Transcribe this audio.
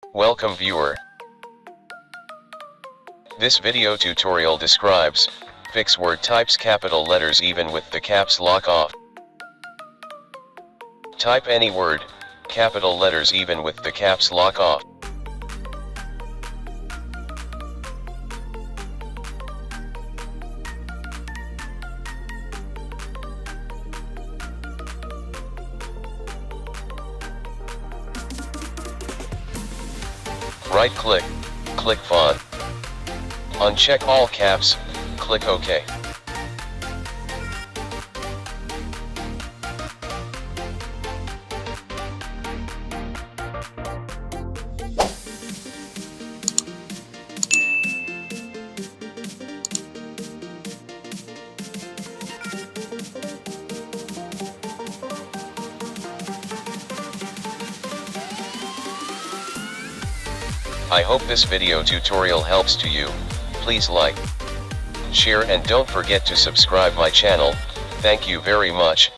Welcome viewer. This video tutorial describes, fix word types capital letters even with the caps lock off. Type any word, capital letters even with the caps lock off. Right click, click font. Uncheck all caps, click OK. I hope this video tutorial helps to you. Please like, share and don't forget to subscribe my channel. Thank you very much.